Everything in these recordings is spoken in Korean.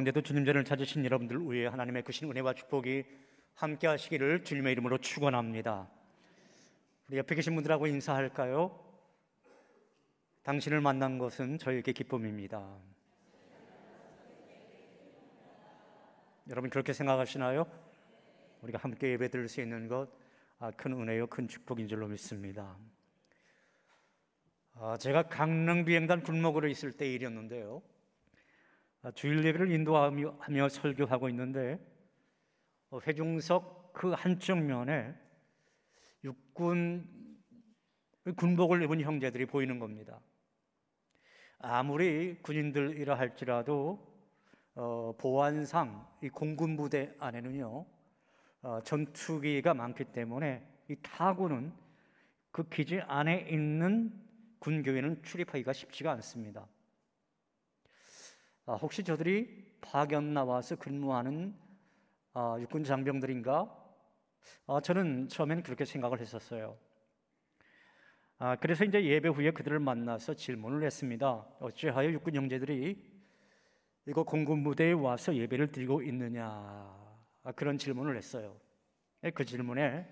가운데도 주님 전을 찾으신 여러분들 위해 하나님의 크신 은혜와 축복이 함께 하시기를 주님의 이름으로 축원합니다. 우리 옆에 계신 분들하고 인사할까요? 당신을 만난 것은 저에게 기쁨입니다. 여러분 그렇게 생각하시나요? 우리가 함께 예배드릴 수 있는 것 큰 은혜요, 큰 축복인 줄로 믿습니다. 제가 강릉 비행단 군목으로 있을 때 일이었는데요. 주일 예배를 인도하며 설교하고 있는데 회중석 그 한쪽 면에 육군 군복을 입은 형제들이 보이는 겁니다. 아무리 군인들이라 할지라도 보안상 이 공군 부대 안에는요 전투기가 많기 때문에 이 타고는 그 기지 안에 있는 군교회는 출입하기가 쉽지가 않습니다. 혹시 저들이 파견 나와서 근무하는 육군 장병들인가? 저는 처음엔 그렇게 생각을 했었어요. 그래서 이제 예배 후에 그들을 만나서 질문을 했습니다. 어찌하여 육군 형제들이 이거 공군 부대에 와서 예배를 드리고 있느냐? 그런 질문을 했어요. 그 질문에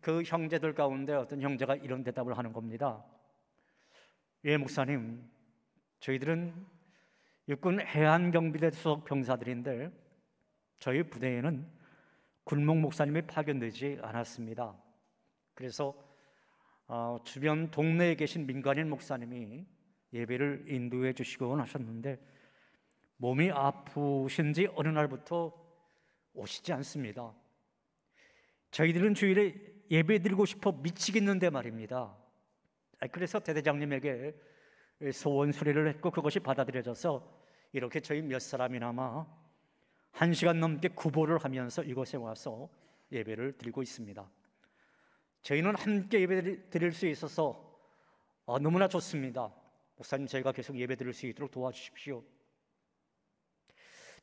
그 형제들 가운데 어떤 형제가 이런 대답을 하는 겁니다. 예, 목사님, 저희들은 육군 해안경비대 소속 병사들인데 저희 부대에는 군목 목사님이 파견되지 않았습니다. 그래서 주변 동네에 계신 민간인 목사님이 예배를 인도해 주시곤 하셨는데 몸이 아프신지 어느 날부터 오시지 않습니다. 저희들은 주일에 예배 드리고 싶어 미치겠는데 말입니다. 그래서 대대장님에게 소원 수리를 했고 그것이 받아들여져서 이렇게 저희 몇 사람이나마 1시간 넘게 구보를 하면서 이곳에 와서 예배를 드리고 있습니다. 저희는 함께 예배 드릴 수 있어서 너무나 좋습니다. 목사님, 저희가 계속 예배 드릴 수 있도록 도와주십시오.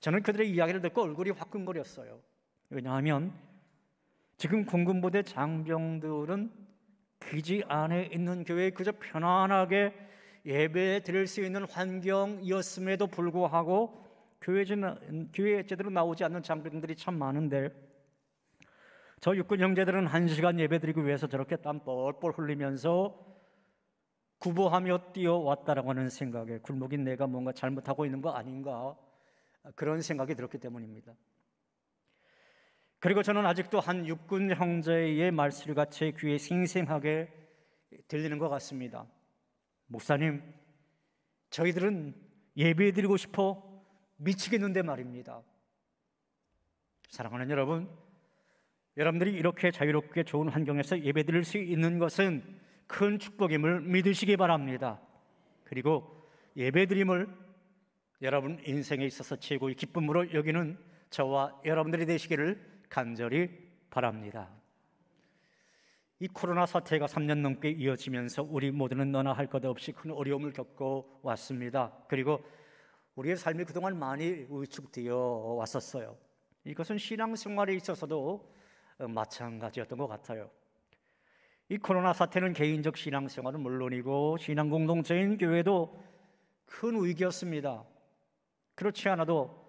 저는 그들의 이야기를 듣고 얼굴이 화끈거렸어요. 왜냐하면 지금 공군부대 장병들은 기지 안에 있는 교회에 그저 편안하게 예배 드릴 수 있는 환경이었음에도 불구하고 교회에 제대로 나오지 않는 장병들이 참 많은데 저 육군 형제들은 1시간 예배 드리기 위해서 저렇게 땀 뻘뻘 흘리면서 구보하며 뛰어왔다라고 하는 생각에 굴목인 내가 뭔가 잘못하고 있는 거 아닌가, 그런 생각이 들었기 때문입니다. 그리고 저는 아직도 한 육군 형제의 말소리가 제 귀에 생생하게 들리는 것 같습니다. 목사님, 저희들은 예배드리고 싶어 미치겠는데 말입니다. 사랑하는 여러분, 여러분들이 이렇게 자유롭게 좋은 환경에서 예배드릴 수 있는 것은 큰 축복임을 믿으시기 바랍니다. 그리고 예배드림을 여러분 인생에 있어서 최고의 기쁨으로 여기는 저와 여러분들이 되시기를 간절히 바랍니다. 이 코로나 사태가 3년 넘게 이어지면서 우리 모두는 너나 할 것 없이 큰 어려움을 겪어 왔습니다. 그리고 우리의 삶이 그동안 많이 위축되어 왔었어요. 이것은 신앙생활에 있어서도 마찬가지였던 것 같아요. 이 코로나 사태는 개인적 신앙생활은 물론이고 신앙 공동체인 교회도 큰 위기였습니다. 그렇지 않아도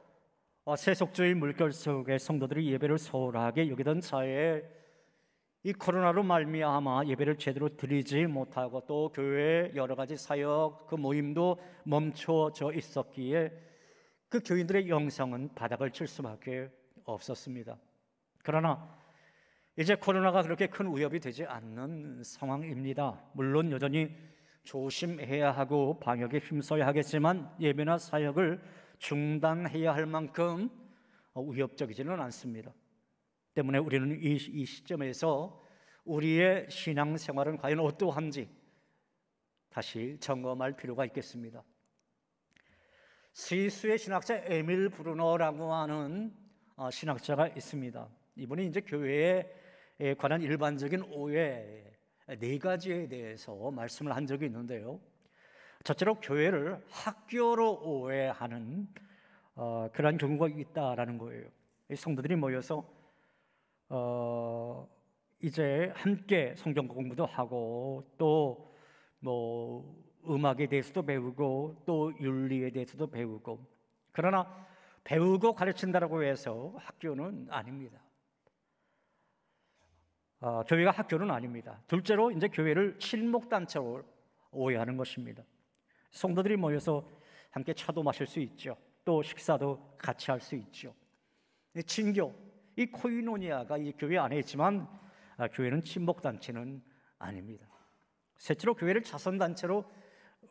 세속주의 물결 속의 성도들이 예배를 소홀하게 여기던 차에 이 코로나로 말미암아 예배를 제대로 드리지 못하고 또 교회의 여러 가지 사역 그 모임도 멈춰져 있었기에 그 교인들의 영성은 바닥을 칠 수밖에 없었습니다. 그러나 이제 코로나가 그렇게 큰 위협이 되지 않는 상황입니다. 물론 여전히 조심해야 하고 방역에 힘써야 하겠지만 예배나 사역을 중단해야 할 만큼 위협적이지는 않습니다. 때문에 우리는 이 시점에서 우리의 신앙생활은 과연 어떠한지 다시 점검할 필요가 있겠습니다. 스위스의 신학자 에밀 브루너라고 하는 신학자가 있습니다. 이분이 이제 교회에 관한 일반적인 오해 4가지에 대해서 말씀을 한 적이 있는데요. 첫째로 교회를 학교로 오해하는 그런 경우가 있다라는 거예요. 성도들이 모여서 이제 함께 성경 공부도 하고 또 뭐 음악에 대해서도 배우고 또 윤리에 대해서도 배우고, 그러나 배우고 가르친다라고 해서 학교는 아닙니다. 교회가 학교는 아닙니다. 둘째로 이제 교회를 친목단체로 오해하는 것입니다. 성도들이 모여서 함께 차도 마실 수 있죠. 또 식사도 같이 할 수 있죠. 친교, 이 코이노니아가 이 교회 안에 있지만 교회는 친목단체는 아닙니다. 셋째로 교회를 자선단체로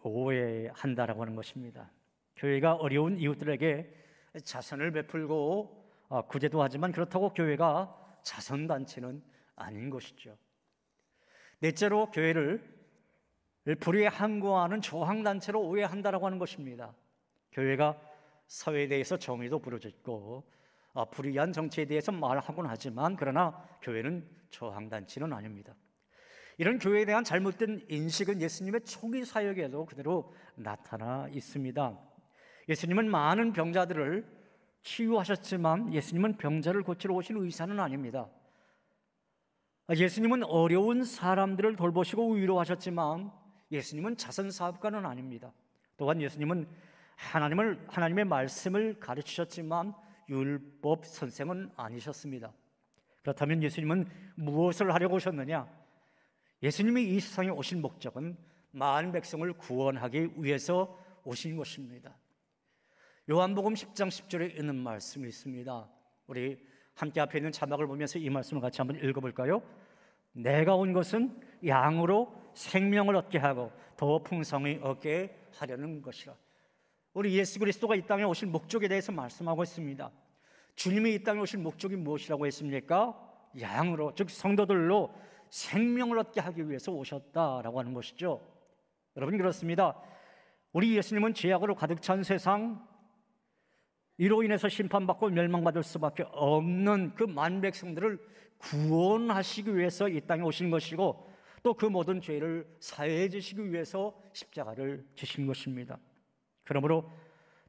오해한다라고 하는 것입니다. 교회가 어려운 이웃들에게 자선을 베풀고 구제도 하지만 그렇다고 교회가 자선단체는 아닌 것이죠. 넷째로 교회를 불의에 항거하는 저항단체로 오해한다라고 하는 것입니다. 교회가 사회에 대해서 정의도 부르짖고 불의한 정치에 대해서 말하곤 하지만 그러나 교회는 저항단체는 아닙니다. 이런 교회에 대한 잘못된 인식은 예수님의 초기 사역에도 그대로 나타나 있습니다. 예수님은 많은 병자들을 치유하셨지만 예수님은 병자를 고치러 오신 의사는 아닙니다. 예수님은 어려운 사람들을 돌보시고 위로하셨지만 예수님은 자선사업가는 아닙니다. 또한 예수님은 하나님의 말씀을 가르치셨지만 율법 선생은 아니셨습니다. 그렇다면 예수님은 무엇을 하려고 오셨느냐? 예수님이 이 세상에 오신 목적은 많은 백성을 구원하기 위해서 오신 것입니다. 요한복음 10장 10절에 있는 말씀이 있습니다. 우리 함께 앞에 있는 자막을 보면서 이 말씀을 같이 한번 읽어볼까요? 내가 온 것은 양으로 생명을 얻게 하고 더 풍성히 얻게 하려는 것이라. 우리 예수 그리스도가 이 땅에 오신 목적에 대해서 말씀하고 있습니다. 주님이 이 땅에 오신 목적이 무엇이라고 했습니까? 양으로, 즉 성도들로 생명을 얻게 하기 위해서 오셨다라고 하는 것이죠. 여러분, 그렇습니다. 우리 예수님은 죄악으로 가득 찬 세상, 이로 인해서 심판받고 멸망받을 수밖에 없는 그 만백성들을 구원하시기 위해서 이 땅에 오신 것이고 또 그 모든 죄를 사해해 주시기 위해서 십자가를 지신 것입니다. 그러므로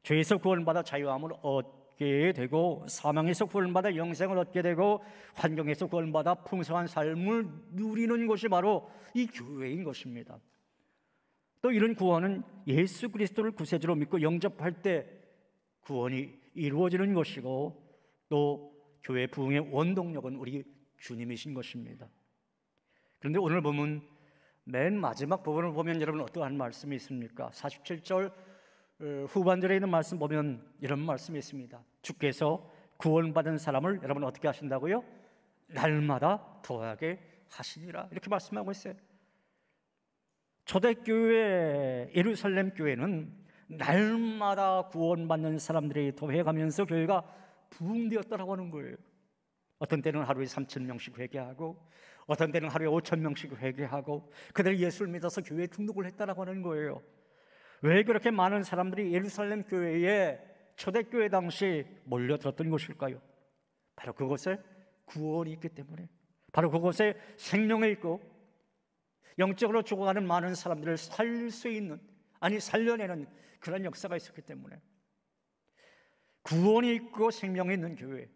죄에서 구원받아 자유함을 얻게 되고 사망에서 구원받아 영생을 얻게 되고 환경에서 구원받아 풍성한 삶을 누리는 것이 바로 이 교회인 것입니다. 또 이런 구원은 예수 그리스도를 구세주로 믿고 영접할 때 구원이 이루어지는 것이고 또 교회 부흥의 원동력은 우리 주님이신 것입니다. 그런데 오늘 보면 맨 마지막 부분을 보면 여러분 어떠한 말씀이 있습니까? 47절 후반절에 있는 말씀 보면 이런 말씀이 있습니다. 주께서 구원받은 사람을 여러분 어떻게 하신다고요? 날마다 더하게 하시니라, 이렇게 말씀하고 있어요. 초대교회 예루살렘 교회는 날마다 구원받는 사람들이 더해가면서 교회가 부흥되었다라고 하는 거예요. 어떤 때는 하루에 3,000명씩 회개하고 어떤 때는 하루에 5,000명씩 회개하고 그들이 예수를 믿어서 교회에 등록을 했다라고 하는 거예요. 왜 그렇게 많은 사람들이 예루살렘 교회에 초대교회 당시 몰려들었던 것일까요? 바로 그곳에 구원이 있기 때문에, 바로 그곳에 생명이 있고 영적으로 죽어가는 많은 사람들을 살릴 수 있는, 아니 살려내는 그런 역사가 있었기 때문에, 구원이 있고 생명이 있는 교회,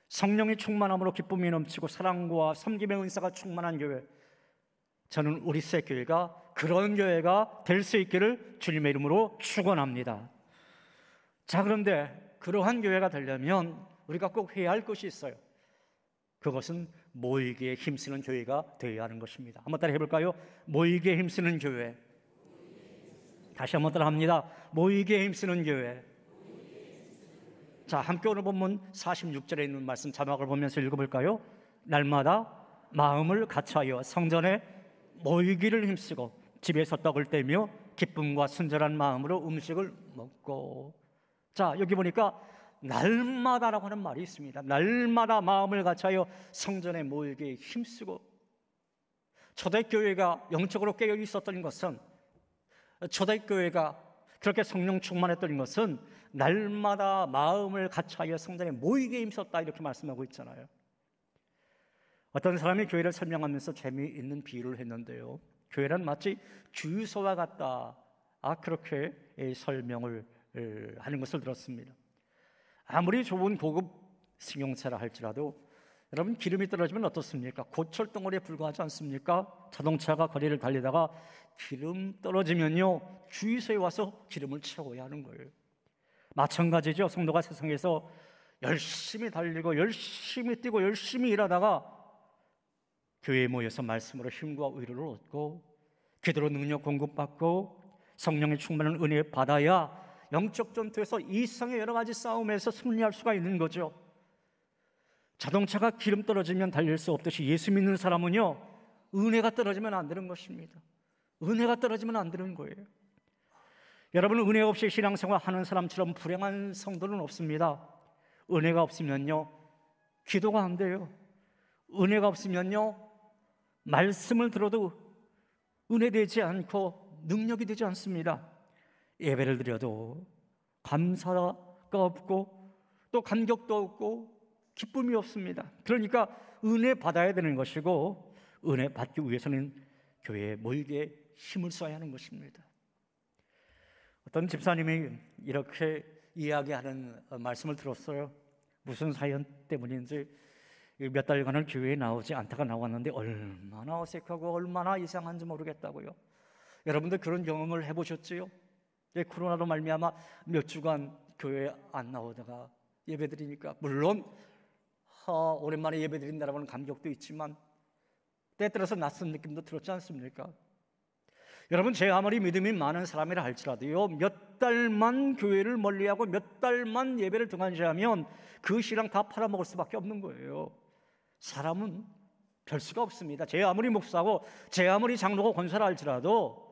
성령이 충만함으로 기쁨이 넘치고 사랑과 섬김의 은사가 충만한 교회, 저는 우리 새 교회가 그런 교회가 될 수 있기를 주님의 이름으로 축원합니다. 자, 그런데 그러한 교회가 되려면 우리가 꼭 해야 할 것이 있어요. 그것은 모이기에 힘쓰는 교회가 되어야 하는 것입니다. 한번 따라 해볼까요? 모이기에 힘쓰는 교회. 다시 한번 따라 합니다. 모이기에 힘쓰는 교회. 자, 함께 오늘 본문 46절에 있는 말씀 자막을 보면서 읽어볼까요? 날마다 마음을 같이하여 성전에 모이기를 힘쓰고 집에서 떡을 떼며 기쁨과 순전한 마음으로 음식을 먹고. 자, 여기 보니까 날마다라고 하는 말이 있습니다. 날마다 마음을 같이하여 성전에 모이기에 힘쓰고. 초대교회가 영적으로 깨어 있었던 것은, 초대교회가 그렇게 성령 충만했던 것은 날마다 마음을 같이하여 성전에 모이기에 힘썼다, 이렇게 말씀하고 있잖아요. 어떤 사람이 교회를 설명하면서 재미있는 비유를 했는데요, 교회란 마치 주유소와 같다, 그렇게 설명을 하는 것을 들었습니다. 아무리 좋은 고급 승용차라 할지라도 여러분, 기름이 떨어지면 어떻습니까? 고철덩어리에 불과하지 않습니까? 자동차가 거리를 달리다가 기름 떨어지면요, 주유소에 와서 기름을 채워야 하는 거예요. 마찬가지죠. 성도가 세상에서 열심히 달리고 열심히 뛰고 열심히 일하다가 교회에 모여서 말씀으로 힘과 위로를 얻고 기도로 능력 공급받고 성령의 충만한 은혜 받아야 영적 전투에서 이성의 여러 가지 싸움에서 승리할 수가 있는 거죠. 자동차가 기름 떨어지면 달릴 수 없듯이 예수 믿는 사람은요, 은혜가 떨어지면 안 되는 것입니다. 은혜가 떨어지면 안 되는 거예요. 여러분, 은혜 없이 신앙생활 하는 사람처럼 불행한 성도는 없습니다. 은혜가 없으면요, 기도가 안 돼요. 은혜가 없으면요, 말씀을 들어도 은혜되지 않고 능력이 되지 않습니다. 예배를 드려도 감사가 없고 또 감격도 없고 기쁨이 없습니다. 그러니까 은혜 받아야 되는 것이고, 은혜 받기 위해서는 교회에 모이게 힘을 써야 하는 것입니다. 어떤 집사님이 이렇게 이야기하는 말씀을 들었어요. 무슨 사연 때문인지 몇 달간을 교회에 나오지 않다가 나왔는데 얼마나 어색하고 얼마나 이상한지 모르겠다고요. 여러분들 그런 경험을 해보셨지요? 코로나로 말미암아 몇 주간 교회에 안 나오다가 예배드리니까, 물론 오랜만에 예배드린다라는 감격도 있지만 때때로서 낯선 느낌도 들었지 않습니까? 여러분, 제 아무리 믿음이 많은 사람이라 할지라도요, 몇 달만 교회를 멀리하고 몇 달만 예배를 등한시하면 그 신앙 다 팔아먹을 수밖에 없는 거예요. 사람은 별 수가 없습니다. 제 아무리 목사고 제 아무리 장로고 권사라 할지라도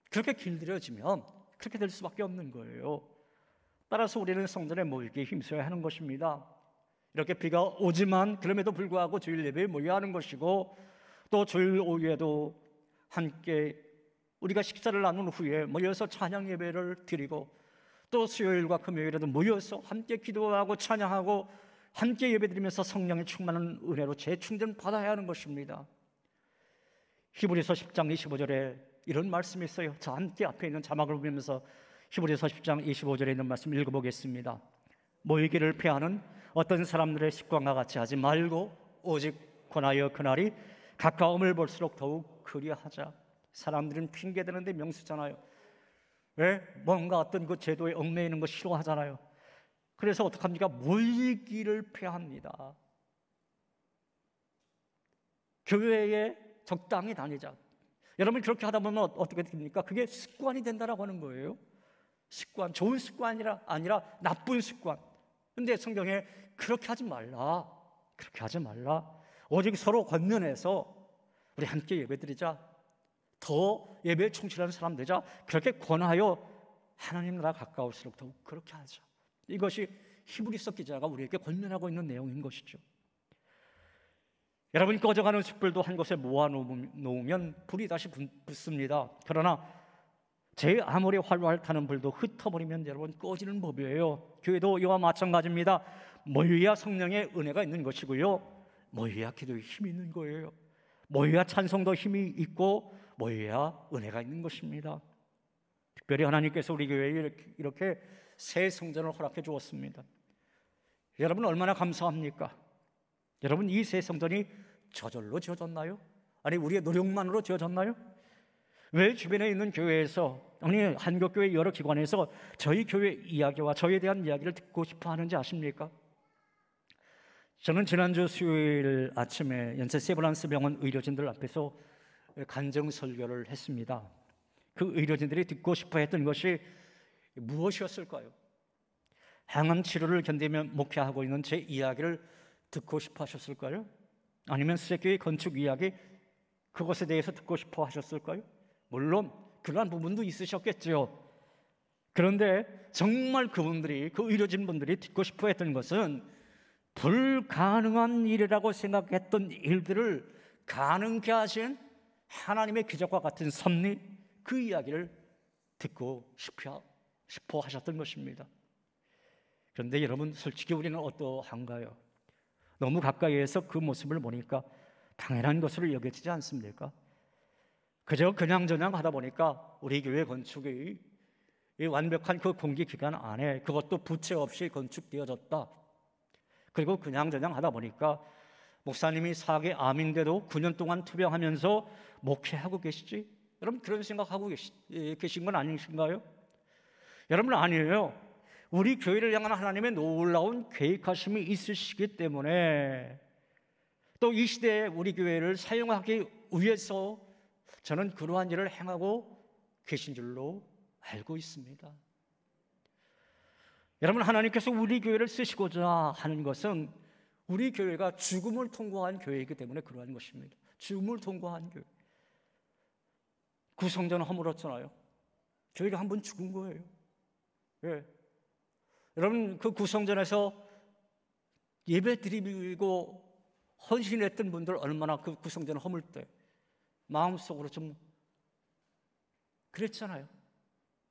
그렇게 길들여지면 그렇게 될 수밖에 없는 거예요. 따라서 우리는 성전에 모이기에 힘써야 하는 것입니다. 이렇게 비가 오지만 그럼에도 불구하고 주일 예배에 모여야 하는 것이고, 또 주일 오후에도 함께 우리가 식사를 나눈 후에 모여서 찬양 예배를 드리고, 또 수요일과 금요일에도 모여서 함께 기도하고 찬양하고 함께 예배드리면서 성령의 충만한 은혜로 재충전 받아야 하는 것입니다. 히브리서 10장 25절에 이런 말씀이 있어요. 자, 함께 앞에 있는 자막을 보면서 히브리서 10장 25절에 있는 말씀 읽어보겠습니다. 모이기를 피하는 어떤 사람들의 습관과 같이 하지 말고 오직 권하여 그날이 가까움을 볼수록 더욱 그리하자. 사람들은 핑계대는데 명수잖아요. 왜? 뭔가 어떤 그 제도에 얽매이는 거 싫어하잖아요. 그래서 어떡합니까? 모이기를 피합니다. 교회에 적당히 다니자. 여러분, 그렇게 하다 보면 어떻게 됩니까? 그게 습관이 된다라고 하는 거예요. 습관, 좋은 습관이 아니라 나쁜 습관. 근데 성경에 그렇게 하지 말라, 그렇게 하지 말라, 오직 서로 권면해서 우리 함께 예배드리자, 더 예배에 충실한 사람 되자, 그렇게 권하여 하나님 나라 가까울수록 더욱 그렇게 하자. 이것이 히브리서 기자가 우리에게 권면하고 있는 내용인 것이죠. 여러분, 꺼져가는 숯불도 한 곳에 모아놓으면 불이 다시 붙습니다. 그러나 제 아무리 활활 타는 불도 흩어버리면 여러분 꺼지는 법이에요. 교회도 이와 마찬가지입니다. 모여야 성령의 은혜가 있는 것이고요, 모여야 기도에 힘이 있는 거예요. 모여야 찬송도 힘이 있고 모여야 은혜가 있는 것입니다. 특별히 하나님께서 우리 교회에 이렇게 새 성전을 허락해 주었습니다. 여러분, 얼마나 감사합니까? 여러분, 이 새 성전이 저절로 지어졌나요? 아니, 우리의 노력만으로 지어졌나요? 왜 주변에 있는 교회에서, 아니 한국교회 여러 기관에서 저희 교회 이야기와 저에 대한 이야기를 듣고 싶어 하는지 아십니까? 저는 지난주 수요일 아침에 연세 세브란스 병원 의료진들 앞에서 간증 설교를 했습니다. 그 의료진들이 듣고 싶어 했던 것이 무엇이었을까요? 항암 치료를 견디며 목회하고 있는 제 이야기를 듣고 싶어 하셨을까요? 아니면 수색교회 건축 이야기, 그것에 대해서 듣고 싶어 하셨을까요? 물론 그러한 부분도 있으셨겠죠. 그런데 정말 그분들이, 그 의료진분들이 듣고 싶어 했던 것은 불가능한 일이라고 생각했던 일들을 가능케 하신 하나님의 기적과 같은 섭리, 그 이야기를 듣고 싶어 하셨던 것입니다. 그런데 여러분, 솔직히 우리는 어떠한가요? 너무 가까이에서 그 모습을 보니까 당연한 것으로 여겨지지 않습니까? 그저 그냥저냥 하다 보니까 우리 교회 건축이 이 완벽한 그 공기 기간 안에, 그것도 부채 없이 건축되어졌다. 그리고 그냥저냥 하다 보니까 목사님이 사계 암인데도 9년 동안 투병하면서 목회하고 계시지? 여러분, 그런 생각하고 계신 건 아니신가요? 여러분, 아니에요. 우리 교회를 향한 하나님의 놀라운 계획하심이 있으시기 때문에 또 이 시대에 우리 교회를 사용하기 위해서 저는 그러한 일을 행하고 계신 줄로 알고 있습니다. 여러분, 하나님께서 우리 교회를 쓰시고자 하는 것은 우리 교회가 죽음을 통과한 교회이기 때문에 그러한 것입니다. 죽음을 통과한 교회. 구성전은 허물었잖아요. 교회가 한 번 죽은 거예요. 예. 여러분, 그 구성전에서 예배 드리고 헌신했던 분들 얼마나 그 구성전을 허물 때 마음속으로 좀 그랬잖아요.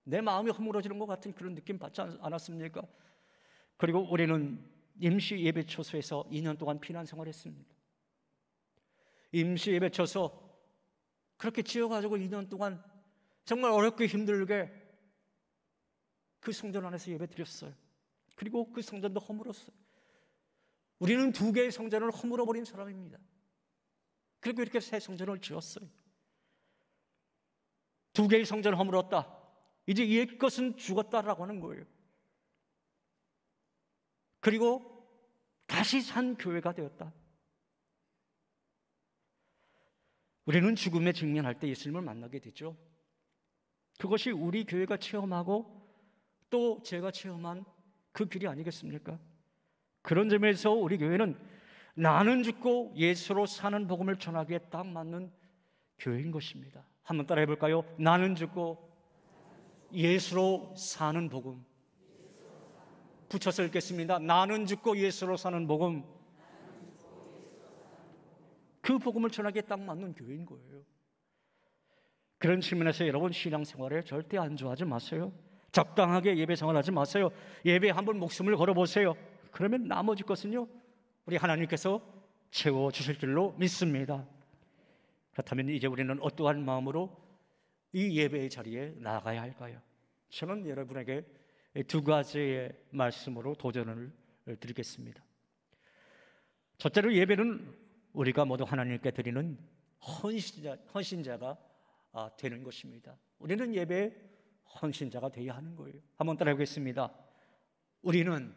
내 마음이 허물어지는 것 같은 그런 느낌 받지 않았습니까? 그리고 우리는 임시 예배처소에서 2년 동안 피난 생활했습니다. 임시 예배처소 그렇게 지어가지고 2년 동안 정말 어렵게 힘들게 그 성전 안에서 예배 드렸어요. 그리고 그 성전도 허물었어요. 우리는 2개의 성전을 허물어버린 사람입니다. 그리고 이렇게 새 성전을 지었어요. 2개의 성전을 허물었다. 이제 옛 것은 죽었다라고 하는 거예요. 그리고 다시 산 교회가 되었다. 우리는 죽음에 직면할 때 예수님을 만나게 되죠. 그것이 우리 교회가 체험하고 또 제가 체험한 그 길이 아니겠습니까? 그런 점에서 우리 교회는 나는 죽고 예수로 사는 복음을 전하기에 딱 맞는 교회인 것입니다. 한번 따라해 볼까요? 나는 죽고 예수로 사는 복음. 붙여서 읽겠습니다. 나는 죽고 예수로 사는 복음. 그 복음을 전하기에 딱 맞는 교회인 거예요. 그런 측면에서 여러분 신앙생활에 절대 안주하지 마세요. 적당하게 예배 생활하지 마세요. 예배에 한번 목숨을 걸어보세요. 그러면 나머지 것은요 우리 하나님께서 채워주실 줄로 믿습니다. 그렇다면 이제 우리는 어떠한 마음으로 이 예배의 자리에 나가야 할까요? 저는 여러분에게 2가지의 말씀으로 도전을 드리겠습니다. 첫째로 예배는 우리가 모두 하나님께 드리는 헌신자가 되는 것입니다. 우리는 예배의 헌신자가 되어야 하는 거예요. 한번 따라해 보겠습니다. 우리는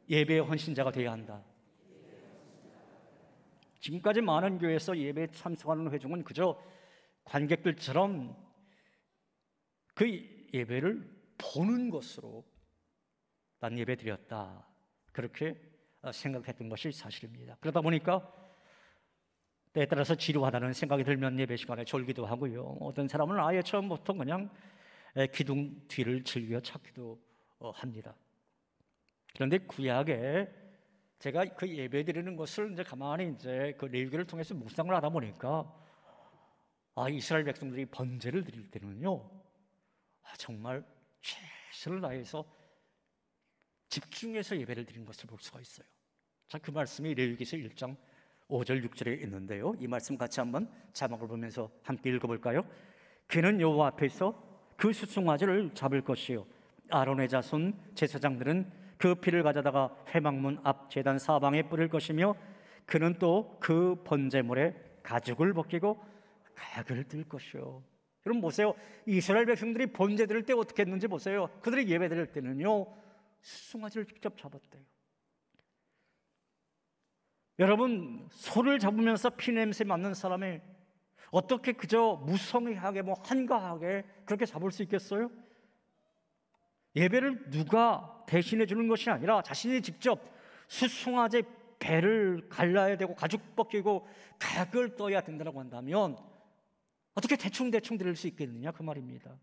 예배의 헌신자가 되어야 한다. 지금까지 많은 교회에서 예배에 참석하는 회중은 그저 관객들처럼 그 예배를 보는 것으로 난 예배 드렸다, 그렇게 생각했던 것이 사실입니다. 그러다 보니까 때에 따라서 지루하다는 생각이 들면 예배 시간에 졸기도 하고요. 어떤 사람은 아예 처음부터 그냥 기둥 뒤를 즐겨 찾기도 합니다. 그런데 구약에 제가 그 예배 드리는 것을 이제 가만히 이제 그 레위기를 통해서 묵상을 하다 보니까 이스라엘 백성들이 번제를 드릴 때는요 정말 최선을 다해서 집중해서 예배를 드리는 것을 볼 수가 있어요. 자, 그 말씀이 레위기서 1장 5절 6절에 있는데요, 이 말씀 같이 한번 자막을 보면서 함께 읽어볼까요? 그는 여호와 앞에서 그 수송아지를 잡을 것이요 아론의 자손 제사장들은 그 피를 가져다가 회막문 앞 제단 사방에 뿌릴 것이며 그는 또 그 번제물에 가죽을 벗기고 각을 뜰 것이요. 여러분 보세요. 이스라엘 백성들이 번제 드릴 때 어떻게 했는지 보세요. 그들이 예배 드릴 때는요 수송아지를 직접 잡았대요. 여러분, 소를 잡으면서 피냄새 맡는 사람이 어떻게 그저 무성의하게 한가하게 그렇게 잡을 수 있겠어요? 예배를 누가 대신해 주는 것이 아니라 자신이 직접 수송아지 배를 갈라야 되고 가죽 벗기고 각을 떠야 된다고 한다면 어떻게 대충 드릴 수 있겠느냐 그 말입니다.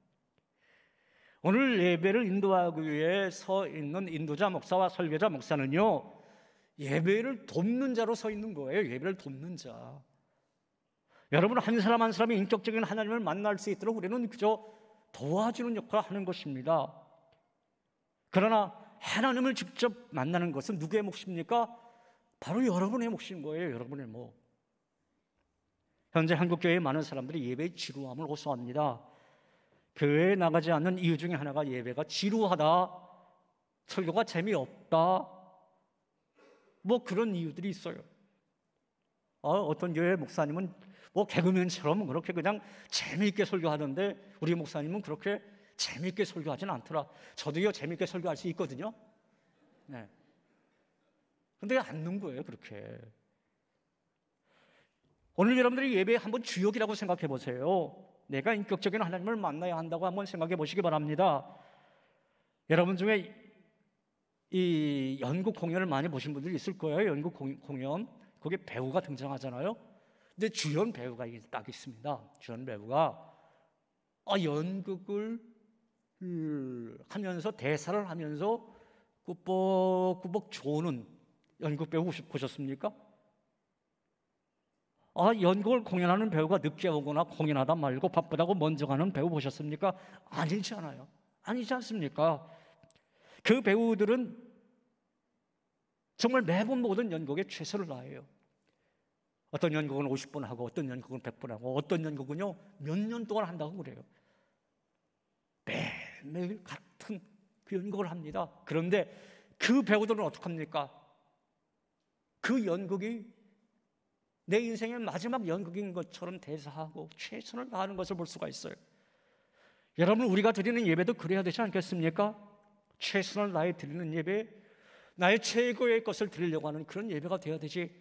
오늘 예배를 인도하기 위해 서 있는 인도자 목사와 설교자 목사는요 예배를 돕는 자로 서 있는 거예요. 예배를 돕는 자. 여러분, 한 사람 한 사람이 인격적인 하나님을 만날 수 있도록 우리는 그저 도와주는 역할을 하는 것입니다. 그러나 하나님을 직접 만나는 것은 누구의 몫입니까? 바로 여러분의 몫인 거예요. 여러분의 몫. 현재 한국교회의 많은 사람들이 예배의 지루함을 호소합니다. 교회에 나가지 않는 이유 중에 하나가 예배가 지루하다, 설교가 재미없다, 그런 이유들이 있어요. 어떤 교회 목사님은 개그맨처럼 그렇게 그냥 재미있게 설교하던데 우리 목사님은 그렇게 재밌게 설교하지는 않더라. 저도요 재밌게 설교할 수 있거든요. 네. 근데 안 넣는 거예요 그렇게. 오늘 여러분들이 예배의 한번 주역이라고 생각해 보세요. 내가 인격적인 하나님을 만나야 한다고 한번 생각해 보시기 바랍니다. 여러분 중에 이 연극 공연을 많이 보신 분들이 있을 거예요. 연극 공연 거기에 배우가 등장하잖아요. 근데 주연 배우가 딱 있습니다. 주연 배우가 연극을 하면서 대사를 하면서 꾸벅꾸벅 조는 연극 배우 보셨습니까? 연극을 공연하는 배우가 늦게 오거나 공연하다 말고 바쁘다고 먼저 가는 배우 보셨습니까? 아니지 않아요. 아니지 않습니까? 그 배우들은 정말 매번 모든 연극에 최선을 다해요. 어떤 연극은 50분 하고 어떤 연극은 100분 하고 어떤 연극은요 몇 년 동안 한다고 그래요. 매일 같은 그 연극을 합니다. 그런데 그 배우들은 어떡합니까? 그 연극이 내 인생의 마지막 연극인 것처럼 대사하고 최선을 다하는 것을 볼 수가 있어요. 여러분, 우리가 드리는 예배도 그래야 되지 않겠습니까? 최선을 다해 드리는 예배, 나의 최고의 것을 드리려고 하는 그런 예배가 되어야 되지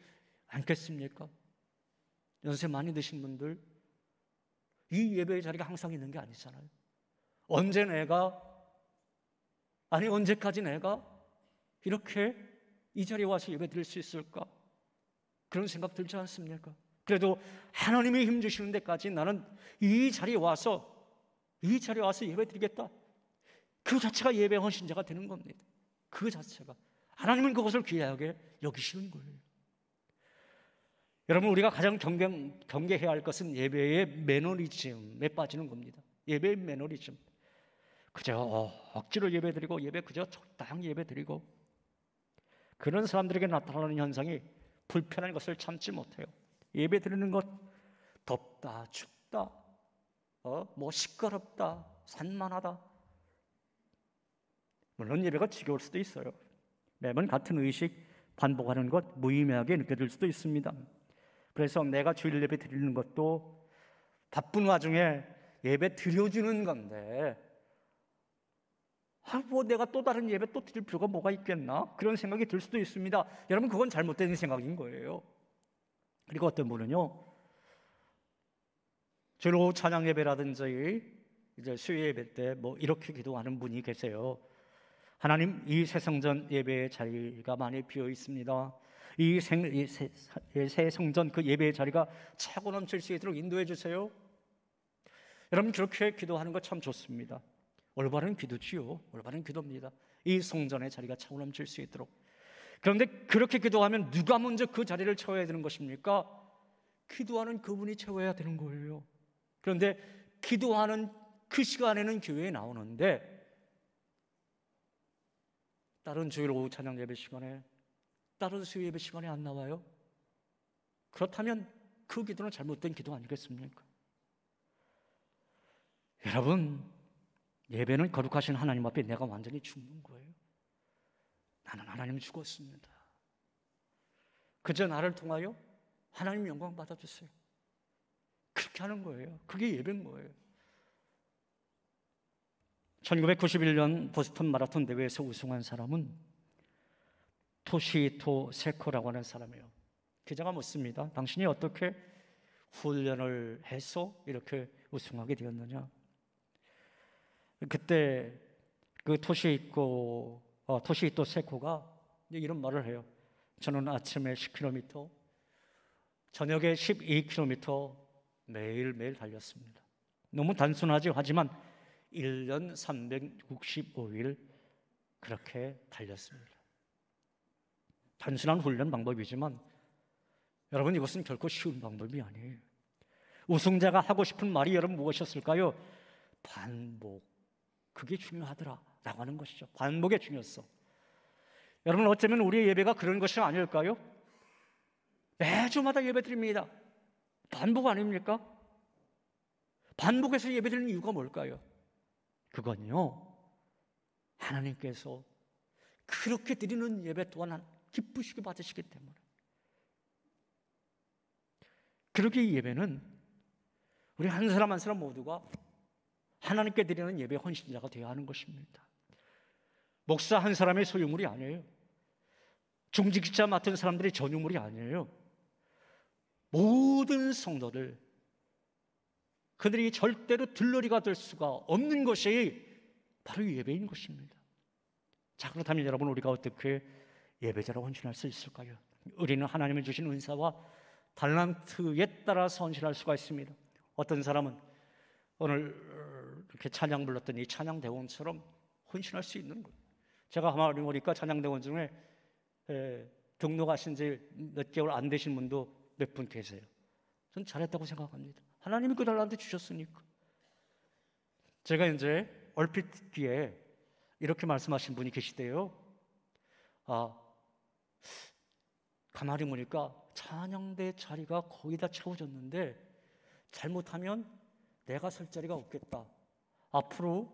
않겠습니까? 연세 많이 드신 분들, 이 예배의 자리가 항상 있는 게 아니잖아요. 언제까지 내가 이렇게 이 자리에 와서 예배 드릴 수 있을까? 그런 생각 들지 않습니까? 그래도 하나님이 힘 주시는 데까지 나는 이 자리에 와서 예배 드리겠다. 그 자체가 예배 헌신자가 되는 겁니다. 그 자체가. 하나님은 그것을 귀하게 여기시는 거예요. 여러분, 우리가 가장 경계해야 할 것은 예배의 매너리즘에 빠지는 겁니다. 예배의 매너리즘. 그저 억지로 예배드리고 그저 적당히 예배드리고 그런 사람들에게 나타나는 현상이 불편한 것을 참지 못해요. 예배드리는 것 덥다, 춥다, 시끄럽다, 산만하다. 물론 예배가 지겨울 수도 있어요. 매번 같은 의식 반복하는 것 무의미하게 느껴질 수도 있습니다. 그래서 내가 주일 예배 드리는 것도 바쁜 와중에 예배 드려주는 건데 내가 또 다른 예배 또 드릴 필요가 뭐가 있겠나? 그런 생각이 들 수도 있습니다. 여러분, 그건 잘못된 생각인 거예요. 그리고 어떤 분은요, 주로 오후 찬양 예배라든지 이제 수요 예배 때 이렇게 기도하는 분이 계세요. 하나님, 이 새성전 예배의 자리가 많이 비어 있습니다. 새 성전 그 예배의 자리가 차고 넘칠 수 있도록 인도해 주세요. 여러분, 그렇게 기도하는 거 참 좋습니다. 올바른 기도지요. 올바른 기도입니다. 이 성전의 자리가 차고 넘칠 수 있도록. 그런데 그렇게 기도하면 누가 먼저 그 자리를 채워야 되는 것입니까? 기도하는 그분이 채워야 되는 거예요. 그런데 기도하는 그 시간에는 교회에 나오는데 다른 주일 오후 찬양 예배 시간에, 다른 수요 예배 시간에 안 나와요? 그렇다면 그 기도는 잘못된 기도 아니겠습니까? 여러분, 예배는 거룩하신 하나님 앞에 내가 완전히 죽는 거예요. 나는 하나님 죽었습니다. 그저 나를 통하여 하나님 영광 받아주세요. 그렇게 하는 거예요. 그게 예배인 거예요. 1991년 보스턴 마라톤 대회에서 우승한 사람은 토시히토 세코라고 하는 사람이에요. 기자가 묻습니다. 당신이 어떻게 훈련을 해서 이렇게 우승하게 되었느냐? 그때 그 토시히토 세코가 이런 말을 해요. 저는 아침에 10km, 저녁에 12km 매일매일 달렸습니다. 너무 단순하지 하지만 1년 365일 그렇게 달렸습니다. 단순한 훈련 방법이지만 여러분, 이것은 결코 쉬운 방법이 아니에요. 우승자가 하고 싶은 말이 여러분 무엇이었을까요? 반복. 그게 중요하더라 라고 하는 것이죠. 반복의 중요성. 여러분, 어쩌면 우리의 예배가 그런 것이 아닐까요? 매주마다 예배 드립니다. 반복 아닙니까? 반복해서 예배 드리는 이유가 뭘까요? 그건요, 하나님께서 그렇게 드리는 예배 또한 기쁘시게 받으시기 때문에. 그렇게 이 예배는 우리 한 사람 한 사람 모두가 하나님께 드리는 예배 헌신자가 되어야 하는 것입니다. 목사 한 사람의 소유물이 아니에요. 중직자 맡은 사람들이 전유물이 아니에요. 모든 성도들, 그들이 절대로 들러리가 될 수가 없는 것이 바로 예배인 것입니다. 자, 그렇다면 여러분, 우리가 어떻게 예배자로 헌신할 수 있을까요? 우리는 하나님이 주신 은사와 달란트에 따라서 헌신할 수가 있습니다. 어떤 사람은 오늘 이렇게 찬양 불렀더니 찬양대원처럼 헌신할 수 있는 거예요. 제가 가만히 보니까 찬양대원 중에 등록하신 지 몇 개월 안 되신 분도 몇 분 계세요. 전 잘했다고 생각합니다. 하나님이 그 달란트 주셨으니까. 제가 이제 얼핏 듣기에 이렇게 말씀하신 분이 계시대요. 가만히 보니까 찬양대 자리가 거의 다 채워졌는데 잘못하면 내가 설 자리가 없겠다. 앞으로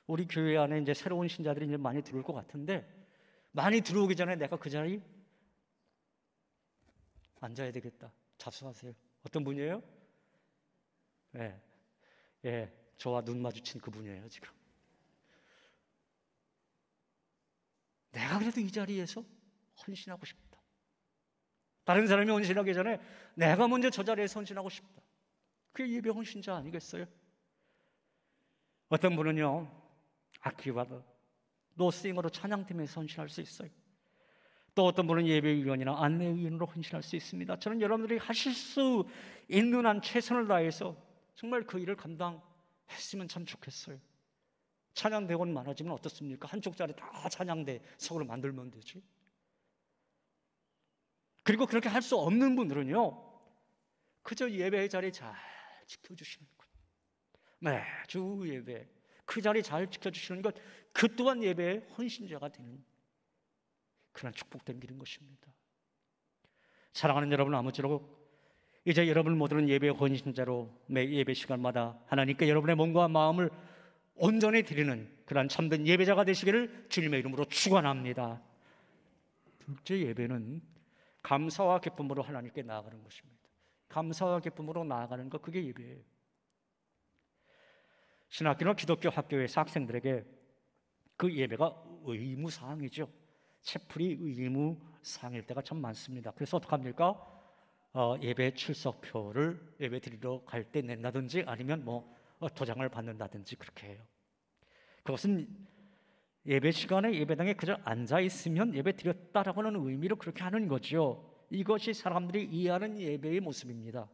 우리 교회 안에 이제 새로운 신자들이 이제 많이 들어올 것 같은데, 많이 들어오기 전에 내가 그 자리 앉아야 되겠다. 자수하세요. 어떤 분이에요? 저와 눈 마주친 그분이에요, 지금. 내가 그래도 이 자리에서 헌신하고 싶다. 다른 사람이 헌신하기 전에 내가 먼저 저 자리에서 헌신하고 싶다. 그게 예배 헌신자 아니겠어요? 어떤 분은요, 악기와 노스윙으로 찬양팀에서 헌신할 수 있어요. 또 어떤 분은 예배위원이나 안내위원으로 헌신할 수 있습니다. 저는 여러분들이 하실 수 있는 한 최선을 다해서 정말 그 일을 감당했으면 참 좋겠어요. 찬양대원 많아지면 어떻습니까? 한쪽 자리 다 찬양대석으로 만들면 되지. 그리고 그렇게 할 수 없는 분들은요, 그저 예배의 자리 잘 지켜주시는 것, 매주 예배 그 자리 잘 지켜주시는 것, 그 또한 예배의 헌신자가 되는 그런 축복된 길인 것입니다. 사랑하는 여러분, 아무쪼록 이제 여러분 모두는 예배의 헌신자로 매 예배 시간마다 하나님께 여러분의 몸과 마음을 온전히 드리는 그런 참된 예배자가 되시기를 주님의 이름으로 축원합니다. 둘째 예배는 감사와 기쁨으로 하나님께 나아가는 것입니다. 감사와 기쁨으로 나아가는 것, 그게 예배예요. 신학교나 기독교 학교에서 학생들에게 그 예배가 의무사항이죠. 채플이 의무사항일 때가 참 많습니다. 그래서 어떡합니까? 예배 출석표를 예배 드리러 갈 때 낸다든지 아니면 도장을 받는다든지 그렇게 해요. 그것은 예배 시간에 예배당에 그저 앉아있으면 예배 드렸다라고 하는 의미로 그렇게 하는 거죠. 이것이 사람들이 이해하는 예배의 모습입니다.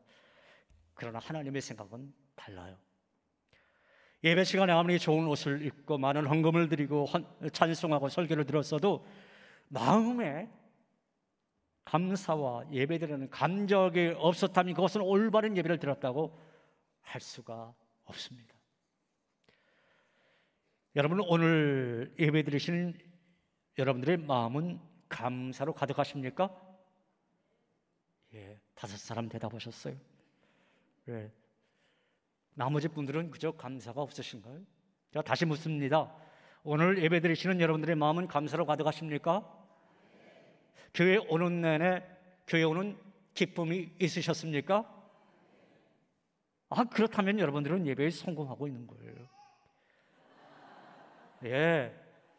그러나 하나님의 생각은 달라요. 예배 시간에 아무리 좋은 옷을 입고 많은 헌금을 드리고 찬송하고 설교를 들었어도 마음에 감사와 예배드리는 감격이 없었다면 그것은 올바른 예배를 드렸다고 할 수가 없습니다. 여러분, 오늘 예배 드리시는 여러분들의 마음은 감사로 가득하십니까? 5사람 대답하셨어요. 나머지 분들은 그저 감사가 없으신가요? 제가 다시 묻습니다. 오늘 예배 드리시는 여러분들의 마음은 감사로 가득하십니까? 교회 오는 내내 교회 오는 기쁨이 있으셨습니까? 그렇다면 여러분들은 예배에 성공하고 있는 거예요.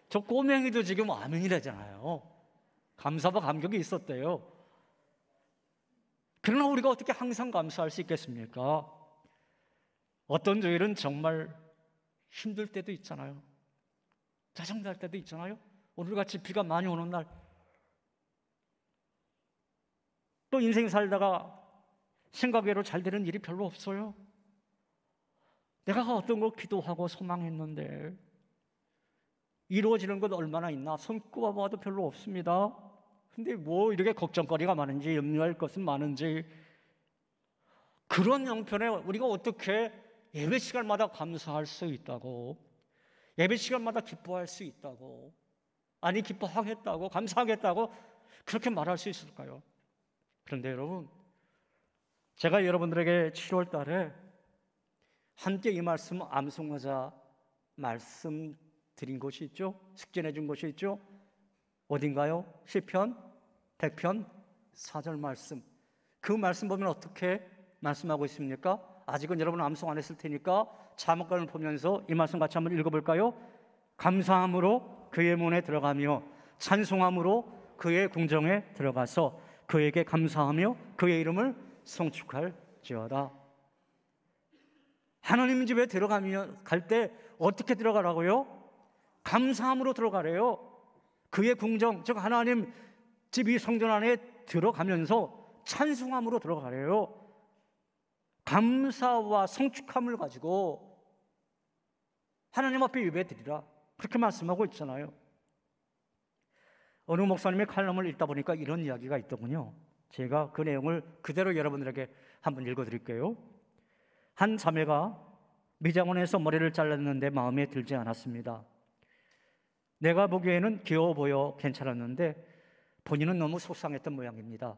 저 꼬맹이도 지금 아멘이라잖아요. 감사와 감격이 있었대요. 그러나 우리가 어떻게 항상 감사할 수 있겠습니까? 어떤 주일은 정말 힘들 때도 있잖아요. 짜증날 때도 있잖아요. 오늘같이 비가 많이 오는 날, 또 인생 살다가 생각외로 잘 되는 일이 별로 없어요. 내가 어떤 거 기도하고 소망했는데 이루어지는 것 얼마나 있나 손꼽아봐도 별로 없습니다. 근데 이렇게 걱정거리가 많은지 염려할 것은 많은지, 그런 형편에 우리가 어떻게 예배 시간마다 감사할 수 있다고, 예배 시간마다 기뻐할 수 있다고, 아니 기뻐하겠다고, 감사하겠다고 그렇게 말할 수 있을까요? 그런데 여러분, 제가 여러분들에게 7월 달에 함께 이 말씀 암송하자 말씀드린 곳이 있죠. 숙제내 준 곳이 있죠. 어딘가요? 시편 100편 4절 말씀. 그 말씀 보면 어떻게 말씀하고 있습니까? 아직은 여러분 암송 안 했을 테니까 자막관을 보면서 이 말씀 같이 한번 읽어볼까요? 감사함으로 그의 문에 들어가며 찬송함으로 그의 궁정에 들어가서 그에게 감사하며 그의 이름을 송축할지어다. 하나님 집에 들어가며 갈 때 어떻게 들어가라고요? 감사함으로 들어가래요. 그의 궁정, 즉 하나님 집 이 성전 안에 들어가면서 찬송함으로 들어가래요. 감사와 성축함을 가지고 하나님 앞에 예배드리라, 그렇게 말씀하고 있잖아요. 어느 목사님의 칼럼을 읽다 보니까 이런 이야기가 있더군요. 제가 그 내용을 그대로 여러분들에게 한번 읽어드릴게요. 한 자매가 미장원에서 머리를 잘랐는데 마음에 들지 않았습니다. 내가 보기에는 귀여워 보여 괜찮았는데 본인은 너무 속상했던 모양입니다.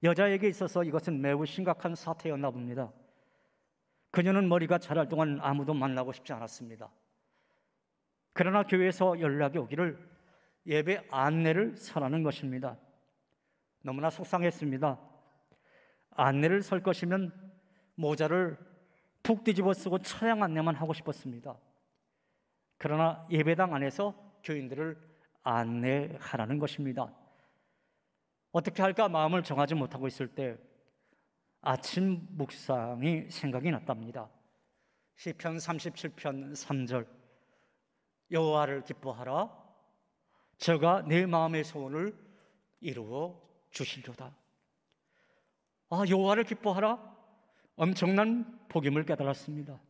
여자에게 있어서 이것은 매우 심각한 사태였나 봅니다. 그녀는 머리가 자랄 동안 아무도 만나고 싶지 않았습니다. 그러나 교회에서 연락이 오기를 예배 안내를 서라는 것입니다. 너무나 속상했습니다. 안내를 설 것이면 모자를 푹 뒤집어 쓰고 차량 안내만 하고 싶었습니다. 그러나 예배당 안에서 교인들을 안내하라는 것입니다. 어떻게 할까 마음을 정하지 못하고 있을 때 아침 묵상이 생각이 났답니다. 시편 37편 3절, 여호와를 기뻐하라, 저가 내 마음의 소원을 이루어 주시리로다. 여호와를 기뻐하라, 엄청난 복임을 깨달았습니다.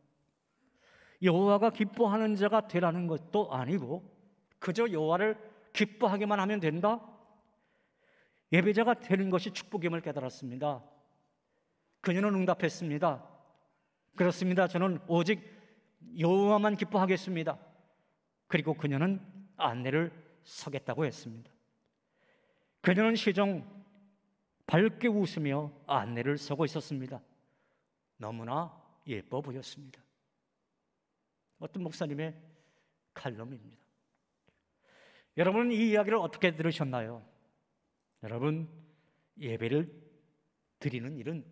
여호와가 기뻐하는 자가 되라는 것도 아니고 그저 여호와를 기뻐하게만 하면 된다? 예배자가 되는 것이 축복임을 깨달았습니다. 그녀는 응답했습니다. 그렇습니다. 저는 오직 여호와만 기뻐하겠습니다. 그리고 그녀는 안내를 서겠다고 했습니다. 그녀는 시종 밝게 웃으며 안내를 서고 있었습니다. 너무나 예뻐 보였습니다. 어떤 목사님의 칼럼입니다. 여러분, 이 이야기를 어떻게 들으셨나요? 여러분, 예배를 드리는 일은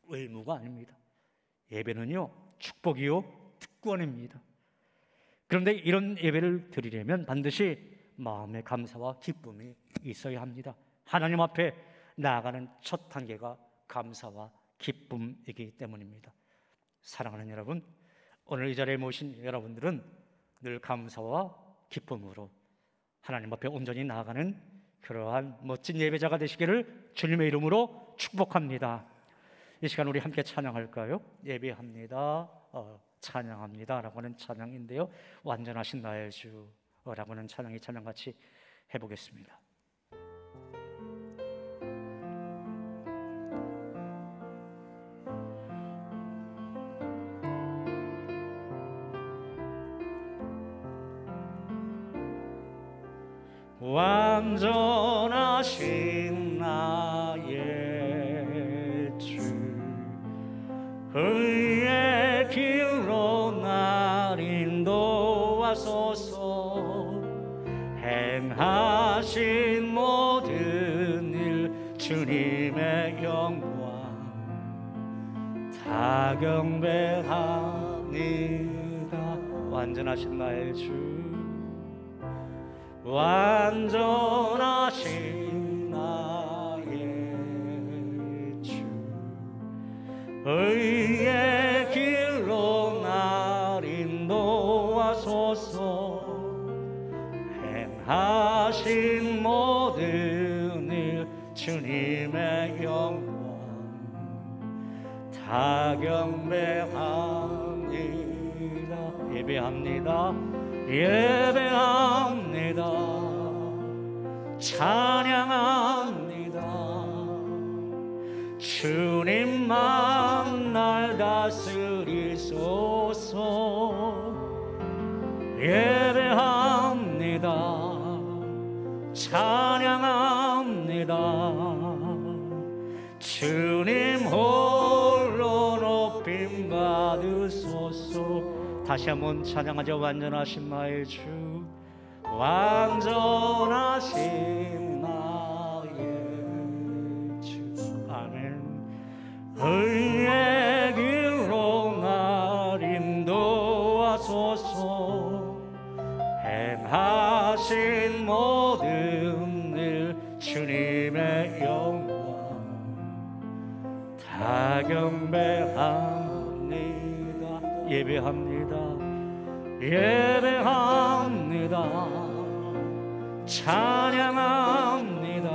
의무가 아닙니다. 예배는요, 축복이요, 특권입니다. 그런데 이런 예배를 드리려면 반드시 마음의 감사와 기쁨이 있어야 합니다. 하나님 앞에 나아가는 첫 단계가 감사와 기쁨이기 때문입니다. 사랑하는 여러분, 오늘 이 자리에 모신 여러분들은 늘 감사와 기쁨으로 하나님 앞에 온전히 나아가는 그러한 멋진 예배자가 되시기를 주님의 이름으로 축복합니다. 이 시간 우리 함께 찬양할까요? 예배합니다, 찬양합니다 라고 하는 찬양인데요, 완전하신 나의 주라고 하는 찬양이 찬양같이 해보겠습니다. 완전하신 나의 주, 의의 길로 날 인도하소서. 행하신 모든 일 주님의 영광 다 경배합니다. 완전하신 나의 주, 완전하신 나의 주, 의의 길로 날 인도하소서. 행하신 모든 일 주님의 영광 다 경배합니다. 예배합니다, 예배합니다, 찬양합니다. 주님만 날 다스리소서. 예배합니다, 찬양합니다. 주님 홀로 높임 받으소서. 다시 한번 찬양하자. 완전하신 나의 주, 완전하신 나의 주. 아멘. 의의 길 경배합니다. 예배합니다. 예배합니다. 찬양합니다.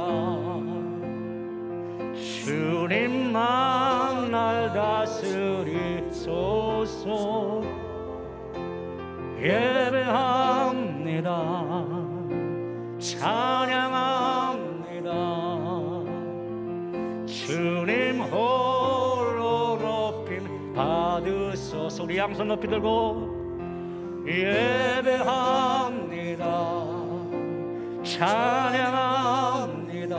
주님만 날 다스리소서. 예배합니다. 찬양합니다. 주님 홀로 높임 받으소서. 우리 양손 높이 들고 예배합니다. 찬양합니다.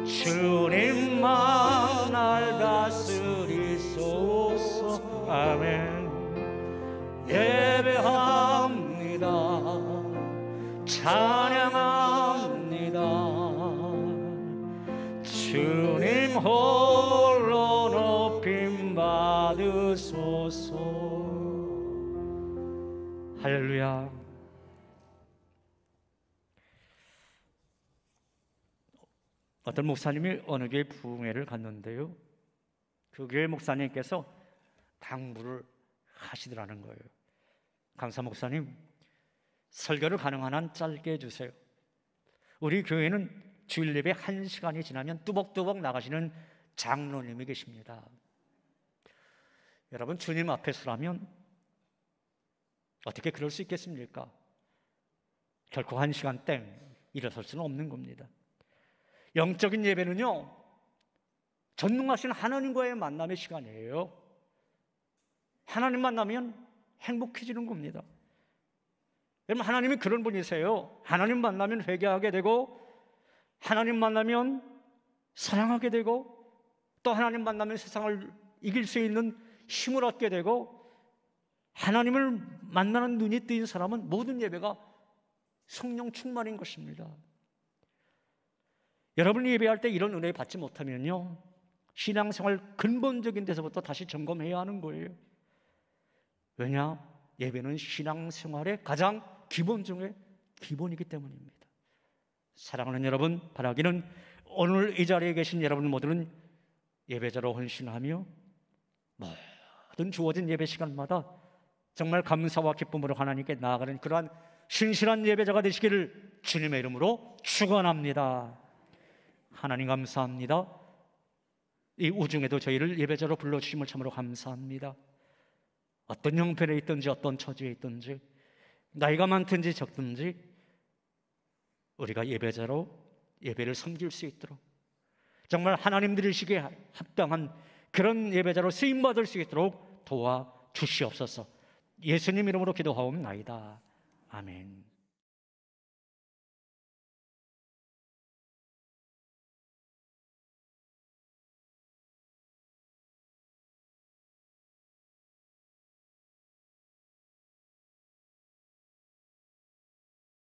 주님만 날 다스리소서. 아멘. 예배합니다. 찬양합니다. 주님 홀로 높임 받으소서. 할렐루야. 어떤 목사님이 어느 교회 부흥회를 갔는데요, 그 교회 목사님께서 당부를 하시더라는 거예요. 강사 목사님, 설교를 가능한 한 짧게 해주세요. 우리 교회는 주일 예배 1시간이 지나면 뚜벅뚜벅 나가시는 장로님이 계십니다. 여러분, 주님 앞에 서라면 어떻게 그럴 수 있겠습니까? 결코 1시간 땡 일어설 수는 없는 겁니다. 영적인 예배는요, 전능하신 하나님과의 만남의 시간이에요. 하나님 만나면 행복해지는 겁니다. 여러분, 하나님이 그런 분이세요. 하나님 만나면 회개하게 되고, 하나님 만나면 사랑하게 되고, 또 하나님 만나면 세상을 이길 수 있는 힘을 얻게 되고, 하나님을 만나는 눈이 뜨인 사람은 모든 예배가 성령 충만인 것입니다. 여러분이 예배할 때 이런 은혜 받지 못하면요, 신앙생활 근본적인 데서부터 다시 점검해야 하는 거예요. 왜냐? 예배는 신앙생활의 가장 기본 중에 기본이기 때문입니다. 사랑하는 여러분, 바라기는 오늘 이 자리에 계신 여러분 모두는 예배자로 헌신하며 모든 주어진 예배 시간마다 정말 감사와 기쁨으로 하나님께 나아가는 그러한 신실한 예배자가 되시기를 주님의 이름으로 축원합니다. 하나님 감사합니다. 이 우중에도 저희를 예배자로 불러주심을 참으로 감사합니다. 어떤 형편에 있든지 어떤 처지에 있든지 나이가 많든지 적든지 우리가 예배자로 예배를 섬길 수 있도록 정말 하나님 드리시기에 합당한 그런 예배자로 쓰임받을 수 있도록 도와주시옵소서. 예수님 이름으로 기도하옵나이다. 아멘.